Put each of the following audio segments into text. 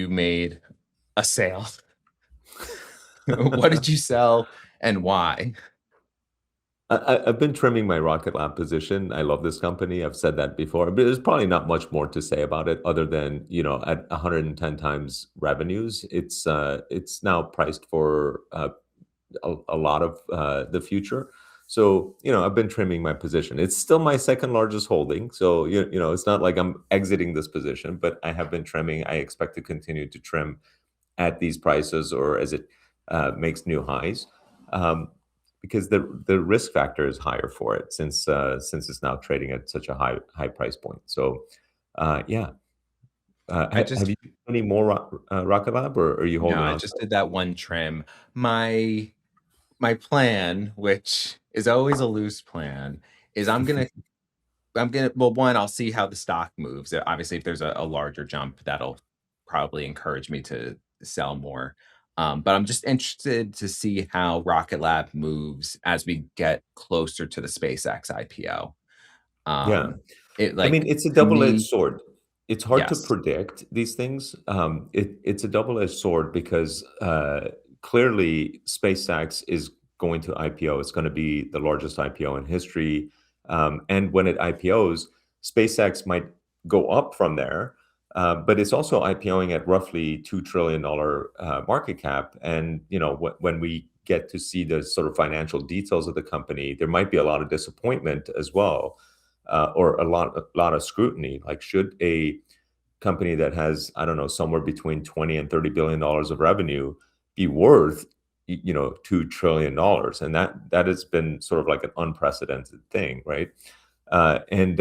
you made a sale. What did you sell and why? I've been trimming my Rocket Lab position. I love this company. I've said that before, but there's probably not much more to say about it other than, at 110 times revenues, it's now priced for a lot of the future. So, I've been trimming my position. It's still my second largest holding. So, it's not like I'm exiting this position, but I have been trimming. I expect to continue to trim at these prices or as it makes new highs, because the risk factor is higher for it since it's now trading at such a high price point. So, yeah. I Have just you any more Rocket Lab, or are you No, holding I on to just it? did that one trim. My plan, which is always a loose plan, is well, one, I'll see how the stock moves. Obviously, if there's a larger jump, that'll probably encourage me to sell more. But I'm just interested to see how Rocket Lab moves as we get closer to the SpaceX IPO. Yeah. It I mean, like it's a to double-edged me, sword. It's hard to yes. predict these things. It's a double-edged sword because clearly SpaceX is going to IPO. It's going to be the largest IPO in history. And when it IPOs, SpaceX might go up from there, but it's also IPOing at roughly $2 trillion market cap. And when we get to see the sort of financial details of the company, there might be a lot of disappointment as well, or a lot of scrutiny. Like, should a company that has, I don't know, somewhere between 20 and $30 billion of revenue be worth, $2 trillion? And that has been sort of like an unprecedented thing, right? And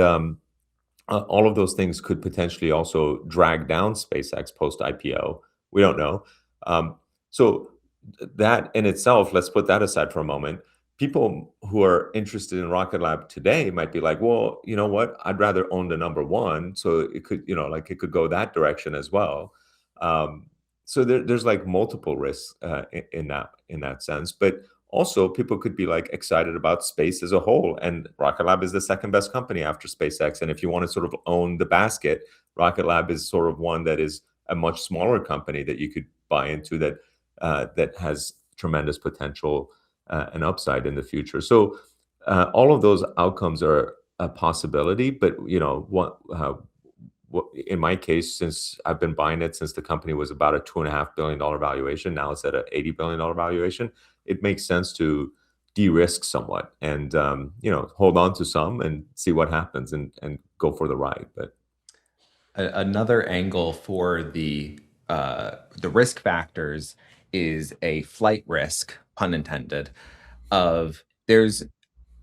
all of those things could potentially also drag down SpaceX post IPO. We don't know. So that in itself, let's put that aside for a moment. People who are interested in Rocket Lab today might be like, well, you know what? I'd rather own the number one. So it could, like it could go that direction as well. Um, so there's like multiple risks in that sense. But also, people could be like excited about space as a whole, and Rocket Lab is the second best company after SpaceX. And if you want to sort of own the basket, Rocket Lab is sort of one that is a much smaller company that you could buy into, that has tremendous potential and upside in the future. So all of those outcomes are a possibility, but what in my case, since I've been buying it since the company was about a $2.5 billion valuation, now it's at an $80 billion valuation. It makes sense to de-risk somewhat and hold on to some and see what happens and go for the ride. But Another angle for the risk factors is a flight risk, pun intended, of there's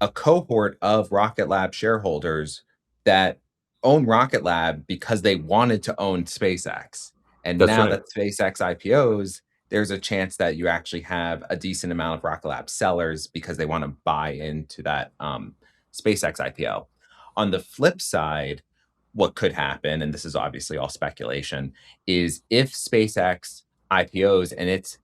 a cohort of Rocket Lab shareholders that own Rocket Lab because they wanted to own SpaceX. And that's now right. that SpaceX IPOs, there's a chance that you actually have a decent amount of Rocket Lab sellers because they want to buy into that SpaceX IPO. On the flip side, what could happen, and this is obviously all speculation, is if SpaceX IPOs and its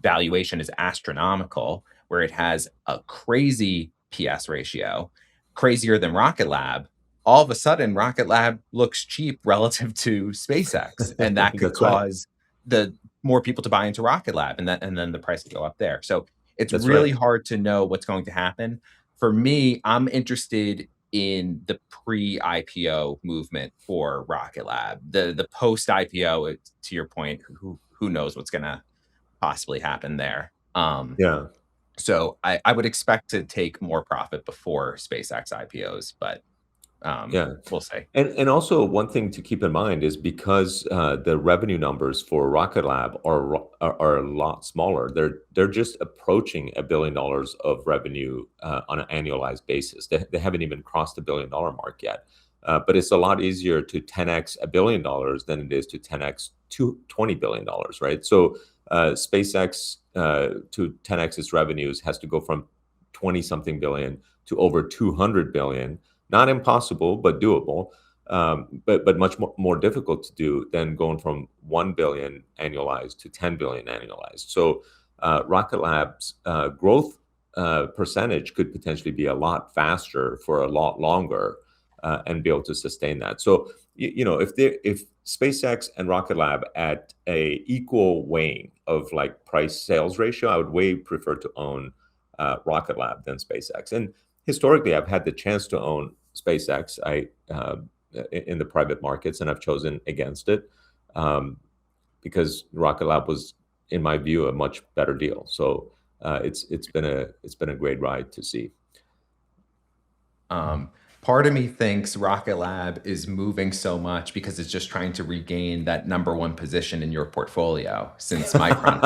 valuation is astronomical, where it has a crazy PS ratio, crazier than Rocket Lab, all of a sudden Rocket Lab looks cheap relative to SpaceX, and that could That's right. cause the more people to buy into Rocket Lab, and then the price could go up there. So it's That's really right. hard to know what's going to happen. For me, I'm interested in the pre-IPO movement for Rocket Lab. The post-IPO, to your point, who knows what's going to possibly happen there. Yeah. So I would expect to take more profit before SpaceX IPOs, but Yeah. we'll see. And also one thing to keep in mind is because the revenue numbers for Rocket Lab are a lot smaller. They're just approaching $1 billion of revenue on an annualized basis. They haven't even crossed the $1 billion mark yet. But it's a lot easier to 10x $1 billion than it is to 10x to $20 billion, right? So SpaceX to 10x its revenues has to go from 20 something billion to over 200 billion. Not impossible, but doable. But much more difficult to do than going from 1 billion annualized to 10 billion annualized. So Rocket Lab's growth percentage could potentially be a lot faster for a lot longer, and be able to sustain that. So if SpaceX and Rocket Lab at a equal weighing of like price sales ratio, I would way prefer to own Rocket Lab than SpaceX. And historically, I've had the chance to own SpaceX in the private markets, and I've chosen against it because Rocket Lab was, in my view, a much better deal. So it's been a great ride to see. Part of me thinks Rocket Lab is moving so much because it's just trying to regain that number one position in your portfolio since Micron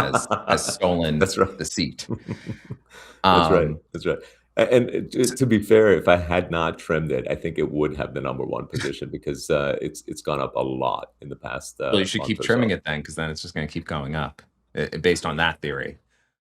has stolen That's right. the seat. That's right. Um, That's right. And to be fair, if I had not trimmed it, I think it would have the number one position because it's gone up a lot in the past well, you should month keep or trimming so. it then, because then it's just going to keep going up based on that theory.